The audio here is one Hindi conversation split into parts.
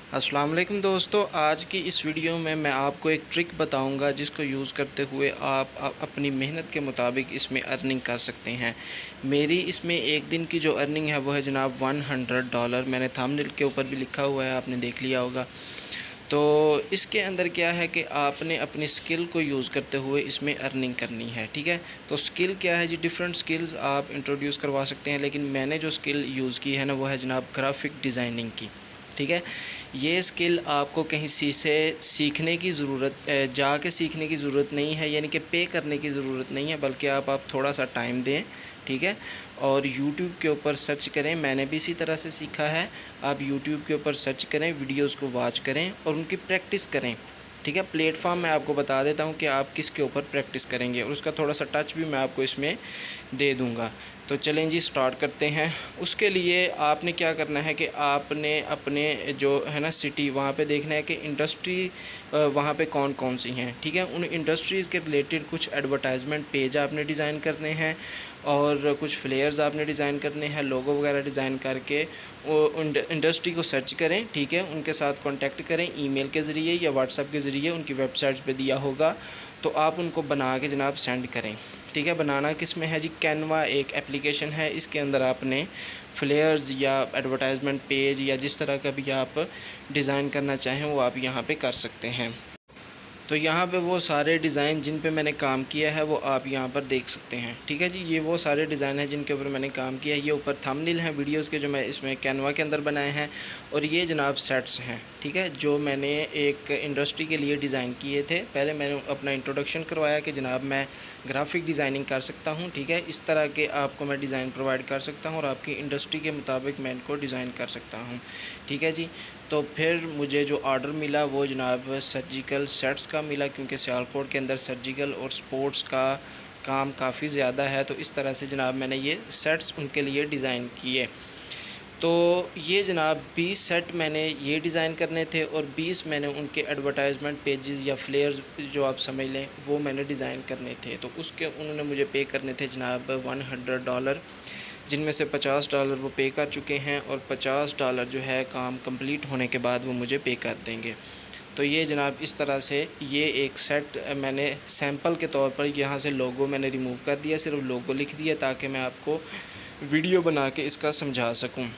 अस्सलाम वालेकुम दोस्तों, आज की इस वीडियो में मैं आपको एक ट्रिक बताऊंगा जिसको यूज़ करते हुए आप अपनी मेहनत के मुताबिक इसमें अर्निंग कर सकते हैं। मेरी इसमें एक दिन की जो अर्निंग है वो है जनाब $100। मैंने थंबनेल के ऊपर भी लिखा हुआ है, आपने देख लिया होगा। तो इसके अंदर क्या है कि आपने अपनी स्किल को यूज़ करते हुए इसमें अर्निंग करनी है। ठीक है, तो स्किल क्या है जी, डिफरेंट स्किल्स आप इंट्रोड्यूस करवा सकते हैं, लेकिन मैंने जो स्किल यूज़ की है ना वो है जनाब ग्राफिक डिज़ाइनिंग की। ठीक है, ये स्किल आपको कहीं से सीखने की ज़रूरत जाके सीखने की ज़रूरत नहीं है, यानी कि पे करने की ज़रूरत नहीं है, बल्कि आप थोड़ा सा टाइम दें। ठीक है, और यूट्यूब के ऊपर सर्च करें। मैंने भी इसी तरह से सीखा है। आप यूट्यूब के ऊपर सर्च करें, वीडियोस को वॉच करें और उनकी प्रैक्टिस करें। ठीक है, प्लेटफॉर्म मैं आपको बता देता हूँ कि आप किसके ऊपर प्रैक्टिस करेंगे, और उसका थोड़ा सा टच भी मैं आपको इसमें दे दूँगा। तो चलें जी, स्टार्ट करते हैं। उसके लिए आपने क्या करना है कि आपने अपने जो है ना सिटी, वहाँ पे देखना है कि इंडस्ट्री वहाँ पे कौन कौन सी हैं। ठीक है, उन इंडस्ट्रीज़ के रिलेटेड कुछ एडवर्टाइजमेंट पेज आपने डिज़ाइन करने हैं और कुछ फ्लेयर्स आपने डिज़ाइन करने हैं, लोगो वगैरह डिज़ाइन करके वो इंडस्ट्री को सर्च करें। ठीक है, उनके साथ कांटेक्ट करें ईमेल के ज़रिए या व्हाट्सएप के ज़रिए, उनकी वेबसाइट्स पे दिया होगा, तो आप उनको बना के जनाब सेंड करें। ठीक है, बनाना किस में है जी, कैनवा एक एप्लीकेशन है, इसके अंदर आपने फ्लेयर्स या एडवर्टाइजमेंट पेज या जिस तरह का भी आप डिज़ाइन करना चाहें वो आप यहाँ पे कर सकते हैं। तो यहाँ पे वो सारे डिज़ाइन जिन पे मैंने काम किया है वो आप यहाँ पर देख सकते हैं। ठीक है जी, ये वो सारे डिज़ाइन हैं जिनके ऊपर मैंने काम किया है। ये ऊपर थंबनेल हैं वीडियोस के जो मैं इसमें कैनवा के अंदर बनाए हैं, और ये जनाब सेट्स हैं। ठीक है, जो मैंने एक इंडस्ट्री के लिए डिज़ाइन किए थे। पहले मैंने अपना इंट्रोडक्शन करवाया कि जनाब मैं ग्राफिक डिज़ाइनिंग कर सकता हूँ। ठीक है, इस तरह के आपको मैं डिज़ाइन प्रोवाइड कर सकता हूँ और आपकी इंडस्ट्री के मुताबिक मैं इनको डिज़ाइन कर सकता हूँ। ठीक है जी, तो फिर मुझे जो ऑर्डर मिला वो जनाब सर्जिकल सेट्स का मिला, क्योंकि सियालकोट के अंदर सर्जिकल और स्पोर्ट्स का काम काफ़ी ज़्यादा है। तो इस तरह से जनाब मैंने ये सेट्स उनके लिए डिज़ाइन किए। तो ये जनाब 20 सेट मैंने ये डिज़ाइन करने थे और 20 मैंने उनके एडवर्टाइजमेंट पेजेस या फ्लेयर्स जो आप समझ लें वो मैंने डिज़ाइन करने थे। तो उसके उन्होंने मुझे पे करने थे जनाब $100, जिनमें से $50 वो पे कर चुके हैं और $50 जो है काम कंप्लीट होने के बाद वो मुझे पे कर देंगे। तो ये जनाब इस तरह से ये एक सेट मैंने सैंपल के तौर पर यहाँ से लोगो मैंने रिमूव कर दिया, सिर्फ लोगो लिख दिया ताकि मैं आपको वीडियो बना के इसका समझा सकूँ।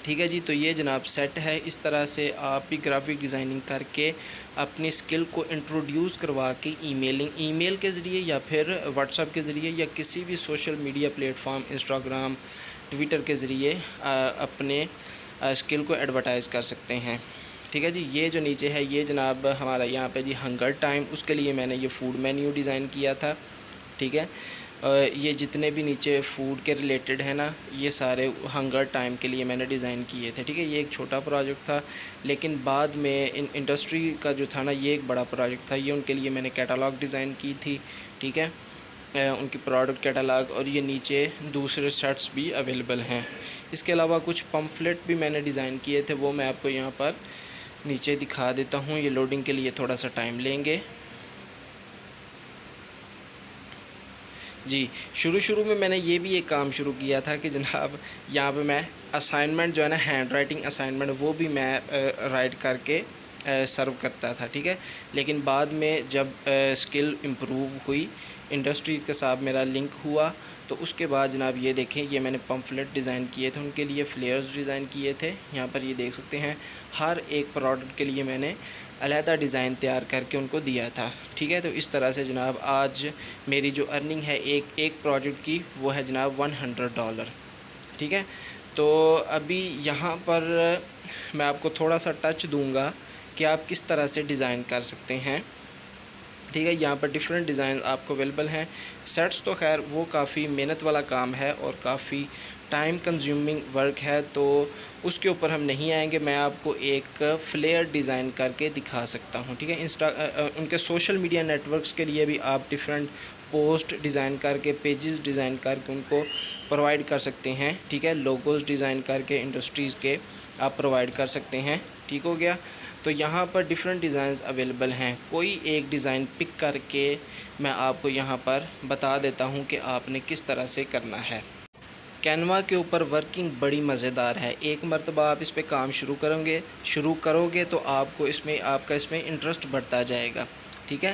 ठीक है जी, तो ये जनाब सेट है। इस तरह से आप भी ग्राफिक डिज़ाइनिंग करके अपनी स्किल को इंट्रोड्यूस करवा के ईमेल के ज़रिए या फिर व्हाट्सएप के ज़रिए या किसी भी social media platform Instagram Twitter के ज़रिए अपने स्किल को एडवर्टाइज़ कर सकते हैं। ठीक है जी, ये जो नीचे है ये जनाब हमारा यहाँ पे जी हंगर टाइम, उसके लिए मैंने ये फूड मेन्यू डिज़ाइन किया था। ठीक है, ये जितने भी नीचे फूड के रिलेटेड है ना, ये सारे हंगर टाइम के लिए मैंने डिज़ाइन किए थे। ठीक है, ये एक छोटा प्रोजेक्ट था, लेकिन बाद में इंडस्ट्री का जो था ना ये एक बड़ा प्रोजेक्ट था। ये उनके लिए मैंने कैटलॉग डिज़ाइन की थी। ठीक है, उनकी प्रोडक्ट कैटलॉग, और ये नीचे दूसरे सेट्स भी अवेलेबल हैं। इसके अलावा कुछ पम्फलेट भी मैंने डिज़ाइन किए थे, वो मैं आपको यहाँ पर नीचे दिखा देता हूँ। ये लोडिंग के लिए थोड़ा सा टाइम लेंगे जी। शुरू में मैंने ये भी एक काम शुरू किया था कि जनाब यहाँ पे मैं असाइनमेंट जो है ना, हैंड राइटिंग असाइनमेंट, वो भी मैं राइट करके सर्व करता था। ठीक है, लेकिन बाद में जब स्किल इम्प्रूव हुई, इंडस्ट्री के साथ मेरा लिंक हुआ, तो उसके बाद जनाब ये देखें, ये मैंने पम्फलेट डिज़ाइन किए थे, उनके लिए फ्लेयर्स डिज़ाइन किए थे। यहाँ पर ये देख सकते हैं, हर एक प्रोडक्ट के लिए मैंने अलहदा डिज़ाइन तैयार करके उनको दिया था। ठीक है, तो इस तरह से जनाब आज मेरी जो अर्निंग है एक प्रोजेक्ट की वो है जनाब $100। ठीक है, तो अभी यहाँ पर मैं आपको थोड़ा सा टच दूँगा कि आप किस तरह से डिज़ाइन कर सकते हैं। ठीक है, यहाँ पर डिफरेंट डिज़ाइन आपको अवेलेबल हैं। सेट्स तो खैर वो काफ़ी मेहनत वाला काम है और काफ़ी टाइम कंज्यूमिंग वर्क है, तो उसके ऊपर हम नहीं आएंगे। मैं आपको एक फ्लेयर डिज़ाइन करके दिखा सकता हूँ। ठीक है, उनके सोशल मीडिया नेटवर्क्स के लिए भी आप डिफरेंट पोस्ट डिज़ाइन करके, पेजेस डिज़ाइन करके उनको प्रोवाइड कर सकते हैं। ठीक है, लोगोस डिज़ाइन करके इंडस्ट्रीज़ के आप प्रोवाइड कर सकते हैं। ठीक हो गया, तो यहाँ पर डिफरेंट डिज़ाइंस अवेलेबल हैं। कोई एक डिज़ाइन पिक करके मैं आपको यहाँ पर बता देता हूँ कि आपने किस तरह से करना है। कैनवा के ऊपर वर्किंग बड़ी मज़ेदार है। एक मरतबा आप इस पे काम शुरू करोगे तो आपका इसमें इंटरेस्ट बढ़ता जाएगा। ठीक है,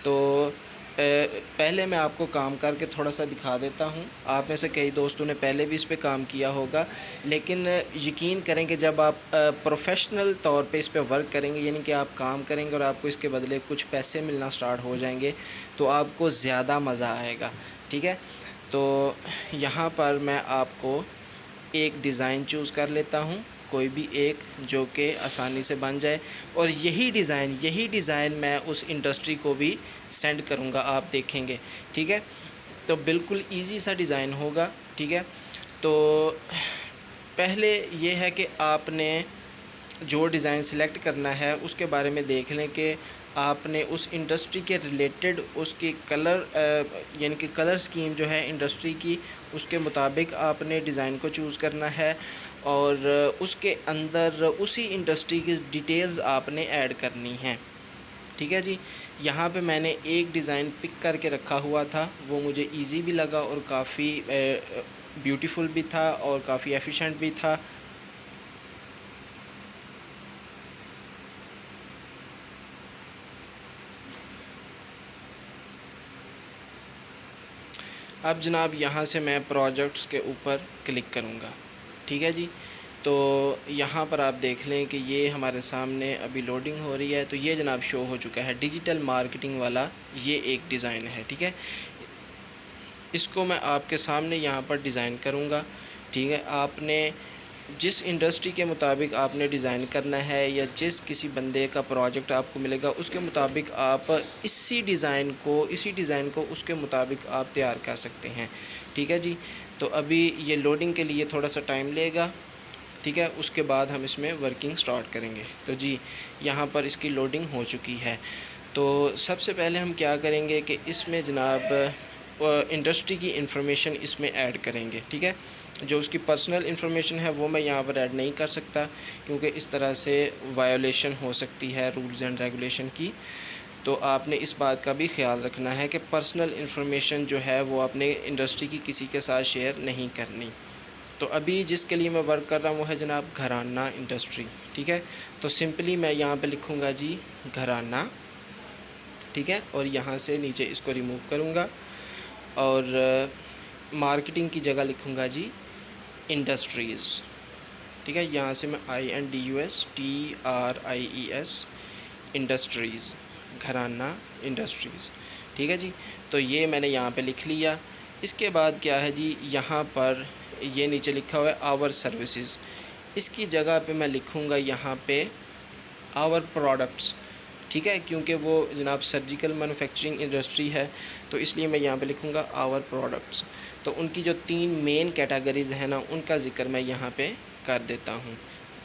तो पहले मैं आपको काम करके थोड़ा सा दिखा देता हूँ। आप में से कई दोस्तों ने पहले भी इस पे काम किया होगा, लेकिन यकीन करें कि जब आप प्रोफेशनल तौर पे इस पे वर्क करेंगे, यानी कि आप काम करेंगे और आपको इसके बदले कुछ पैसे मिलना स्टार्ट हो जाएंगे, तो आपको ज़्यादा मज़ा आएगा। ठीक है, तो यहाँ पर मैं आपको एक डिज़ाइन चूज़ कर लेता हूँ, कोई भी एक जो कि आसानी से बन जाए, और यही डिज़ाइन मैं उस इंडस्ट्री को भी सेंड करूँगा, आप देखेंगे। ठीक है, तो बिल्कुल इजी सा डिज़ाइन होगा। ठीक है, तो पहले ये है कि आपने जो डिज़ाइन सिलेक्ट करना है उसके बारे में देख लें कि आपने उस इंडस्ट्री के रिलेटेड उसकी कलर यानी कि कलर स्कीम जो है इंडस्ट्री की, उसके मुताबिक आपने डिज़ाइन को चूज़ करना है, और उसके अंदर उसी इंडस्ट्री की डिटेल्स आपने ऐड करनी है। ठीक है जी, यहाँ पे मैंने एक डिज़ाइन पिक करके रखा हुआ था, वो मुझे इजी भी लगा और काफ़ी ब्यूटीफुल भी था और काफ़ी एफिशिएंट भी था। अब जनाब यहाँ से मैं प्रोजेक्ट्स के ऊपर क्लिक करूँगा। ठीक है जी, तो यहाँ पर आप देख लें कि ये हमारे सामने अभी लोडिंग हो रही है। तो ये जनाब शो हो चुका है, डिजिटल मार्केटिंग वाला ये एक डिज़ाइन है। ठीक है, इसको मैं आपके सामने यहाँ पर डिज़ाइन करूँगा। ठीक है, आपने जिस इंडस्ट्री के मुताबिक आपने डिज़ाइन करना है या जिस किसी बंदे का प्रोजेक्ट आपको मिलेगा उसके मुताबिक आप इसी डिज़ाइन को उसके मुताबिक आप तैयार कर सकते हैं। ठीक है जी, तो अभी ये लोडिंग के लिए थोड़ा सा टाइम लेगा। ठीक है, उसके बाद हम इसमें वर्किंग स्टार्ट करेंगे। तो जी यहाँ पर इसकी लोडिंग हो चुकी है। तो सबसे पहले हम क्या करेंगे कि इसमें जनाब इंडस्ट्री की इंफॉर्मेशन इसमें ऐड करेंगे। ठीक है, जो उसकी पर्सनल इंफॉर्मेशन है वो मैं यहाँ पर ऐड नहीं कर सकता, क्योंकि इस तरह से वायोलेशन हो सकती है रूल्स एंड रेगुलेशन की। तो आपने इस बात का भी ख्याल रखना है कि पर्सनल इंफॉर्मेशन जो है वो आपने इंडस्ट्री की किसी के साथ शेयर नहीं करनी। तो अभी जिसके लिए मैं वर्क कर रहा हूँ वो है जनाब घराना इंडस्ट्री। ठीक है, तो सिंपली मैं यहाँ पे लिखूँगा जी घराना। ठीक है, और यहाँ से नीचे इसको रिमूव करूँगा और मार्केटिंग की जगह लिखूँगा जी इंडस्ट्रीज़। ठीक है, यहाँ से मैं INDUSTRIES इंडस्ट्रीज़, घराना इंडस्ट्रीज़। ठीक है जी, तो ये मैंने यहाँ पे लिख लिया। इसके बाद क्या है जी, यहाँ पर ये नीचे लिखा हुआ है आवर सर्विसेज, इसकी जगह पे मैं लिखूँगा यहाँ पे आवर प्रोडक्ट्स। ठीक है, क्योंकि वो जनाब सर्जिकल मैन्युफैक्चरिंग इंडस्ट्री है, तो इसलिए मैं यहाँ पे लिखूँगा आवर प्रोडक्ट्स। तो उनकी जो 3 मेन कैटेगरीज़ हैं ना, उनका ज़िक्र मैं यहाँ पे कर देता हूँ।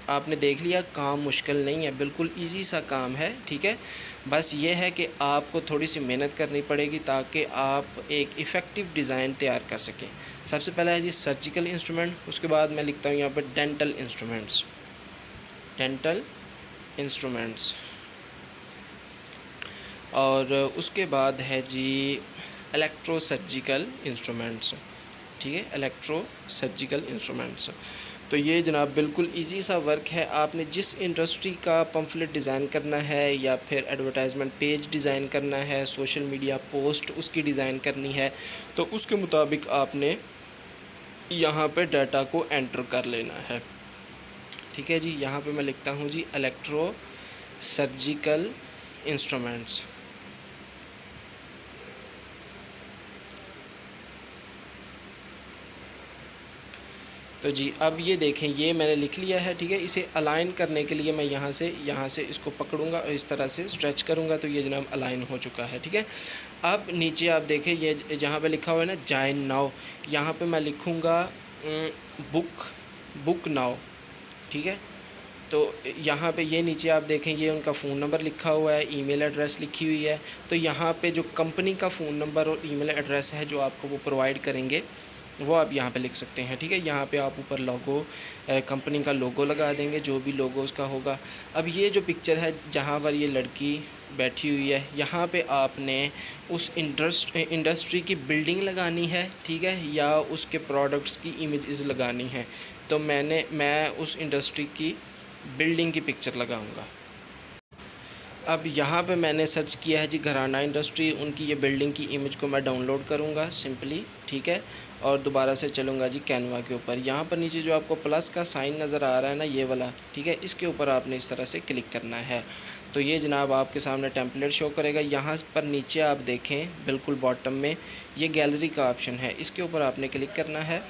आपने देख लिया, काम मुश्किल नहीं है, बिल्कुल इजी सा काम है। ठीक है, बस ये है कि आपको थोड़ी सी मेहनत करनी पड़ेगी ताकि आप एक इफ़ेक्टिव डिज़ाइन तैयार कर सकें। सबसे पहला है जी सर्जिकल इंस्ट्रूमेंट, उसके बाद मैं लिखता हूँ यहाँ पर डेंटल इंस्ट्रूमेंट्स, और उसके बाद है जी इलेक्ट्रो सर्जिकल इंस्ट्रूमेंट्स। ठीक है, इलेक्ट्रो सर्जिकल इंस्ट्रूमेंट्स। तो ये जनाब बिल्कुल इजी सा वर्क है। आपने जिस इंडस्ट्री का पम्फलेट डिज़ाइन करना है या फिर एडवर्टाइजमेंट पेज डिज़ाइन करना है, सोशल मीडिया पोस्ट उसकी डिज़ाइन करनी है, तो उसके मुताबिक आपने यहाँ पे डाटा को एंटर कर लेना है। ठीक है जी, यहाँ पे मैं लिखता हूँ जी इलेक्ट्रो सर्जिकल इंस्ट्रूमेंट्स। तो जी अब ये देखें, ये मैंने लिख लिया है। ठीक है, इसे अलाइन करने के लिए मैं यहाँ से इसको पकड़ूंगा और इस तरह से स्ट्रेच करूँगा, तो ये जनाब अलाइन हो चुका है। ठीक है, अब नीचे आप देखें, ये जहाँ पे लिखा हुआ है ना जॉइन नाउ, यहाँ पे मैं लिखूँगा बुक नाउ। ठीक है, तो यहाँ पे ये नीचे आप देखें, ये उनका फ़ोन नंबर लिखा हुआ है, ईमेल एड्रेस लिखी हुई है। तो यहाँ पे जो कंपनी का फ़ोन नंबर और ईमेल एड्रेस है जो आपको वो प्रोवाइड करेंगे, वो आप यहाँ पे लिख सकते हैं। ठीक है, यहाँ पे आप ऊपर लोगो, कंपनी का लोगो लगा देंगे, जो भी लोगो उसका होगा। अब ये जो पिक्चर है जहाँ पर ये लड़की बैठी हुई है, यहाँ पे आपने उस इंडस्ट्री की बिल्डिंग लगानी है, ठीक है, या उसके प्रोडक्ट्स की इमेजेस लगानी है। तो मैं उस इंडस्ट्री की बिल्डिंग की पिक्चर लगाऊंगा। अब यहाँ पे मैंने सर्च किया है जी घराना इंडस्ट्री, उनकी ये बिल्डिंग की इमेज को मैं डाउनलोड करूँगा सिंपली, ठीक है, और दोबारा से चलूँगा जी कैनवा के ऊपर। यहाँ पर नीचे जो आपको प्लस का साइन नज़र आ रहा है ना, ये वाला, ठीक है, इसके ऊपर आपने इस तरह से क्लिक करना है। तो ये जनाब आपके सामने टेम्पलेट शो करेगा। यहाँ पर नीचे आप देखें बिल्कुल बॉटम में ये गैलरी का ऑप्शन है, इसके ऊपर आपने क्लिक करना है,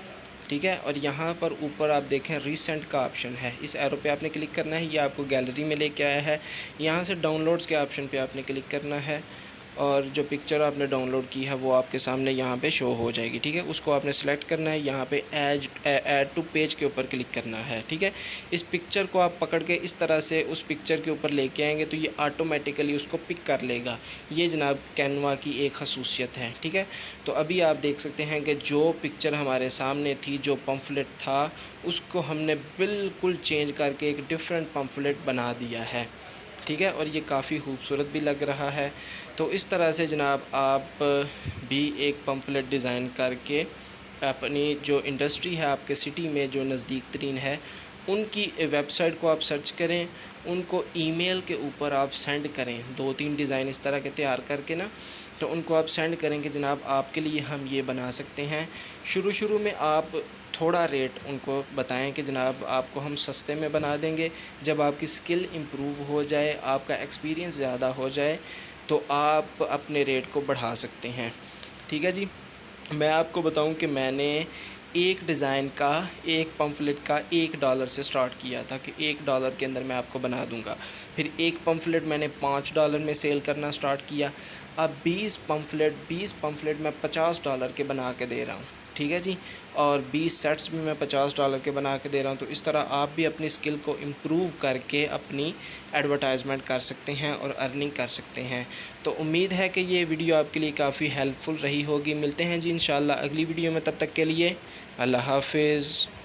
ठीक है। और यहाँ पर ऊपर आप देखें रीसेंट का ऑप्शन है, इस एरो पे आपने क्लिक करना है, ये आपको गैलरी में लेके आया है। यहाँ से डाउनलोड्स के ऑप्शन पे आपने क्लिक करना है और जो पिक्चर आपने डाउनलोड की है वो आपके सामने यहाँ पे शो हो जाएगी, ठीक है। उसको आपने सेलेक्ट करना है, यहाँ पे ऐड टू पेज के ऊपर क्लिक करना है, ठीक है। इस पिक्चर को आप पकड़ के इस तरह से उस पिक्चर के ऊपर लेके आएंगे तो ये ऑटोमेटिकली उसको पिक कर लेगा। ये जनाब कैनवा की एक खसूसियत है, ठीक है। तो अभी आप देख सकते हैं कि जो पिक्चर हमारे सामने थी, जो पम्फलेट था, उसको हमने बिल्कुल चेंज करके एक डिफरेंट पम्फलेट बना दिया है, ठीक है। और ये काफ़ी खूबसूरत भी लग रहा है। तो इस तरह से जनाब आप भी एक पम्फलेट डिज़ाइन करके अपनी जो इंडस्ट्री है आपके सिटी में जो नज़दीक तरीन है, उनकी वेबसाइट को आप सर्च करें, उनको ईमेल के ऊपर आप सेंड करें। 2-3 डिज़ाइन इस तरह के तैयार करके ना, तो उनको आप सेंड करें कि जनाब आपके लिए हम ये बना सकते हैं। शुरू में आप थोड़ा रेट उनको बताएं कि जनाब आपको हम सस्ते में बना देंगे। जब आपकी स्किल इम्प्रूव हो जाए, आपका एक्सपीरियंस ज़्यादा हो जाए, तो आप अपने रेट को बढ़ा सकते हैं, ठीक है जी। मैं आपको बताऊं कि मैंने एक डिज़ाइन का, एक पम्फलेट का $1 से स्टार्ट किया था कि $1 के अंदर मैं आपको बना दूंगा। फिर एक पम्फलेट मैंने $5 में सेल करना स्टार्ट किया। अब 20 पम्फलेट मैं $50 के बना के दे रहा हूँ, ठीक है जी। और 20 सेट्स भी मैं $50 के बना के दे रहा हूँ। तो इस तरह आप भी अपनी स्किल को इम्प्रूव करके अपनी एडवर्टाइजमेंट कर सकते हैं और अर्निंग कर सकते हैं। तो उम्मीद है कि ये वीडियो आपके लिए काफ़ी हेल्पफुल रही होगी। मिलते हैं जी इंशाल्लाह अगली वीडियो में, तब तक के लिए अल्लाह हाफिज़।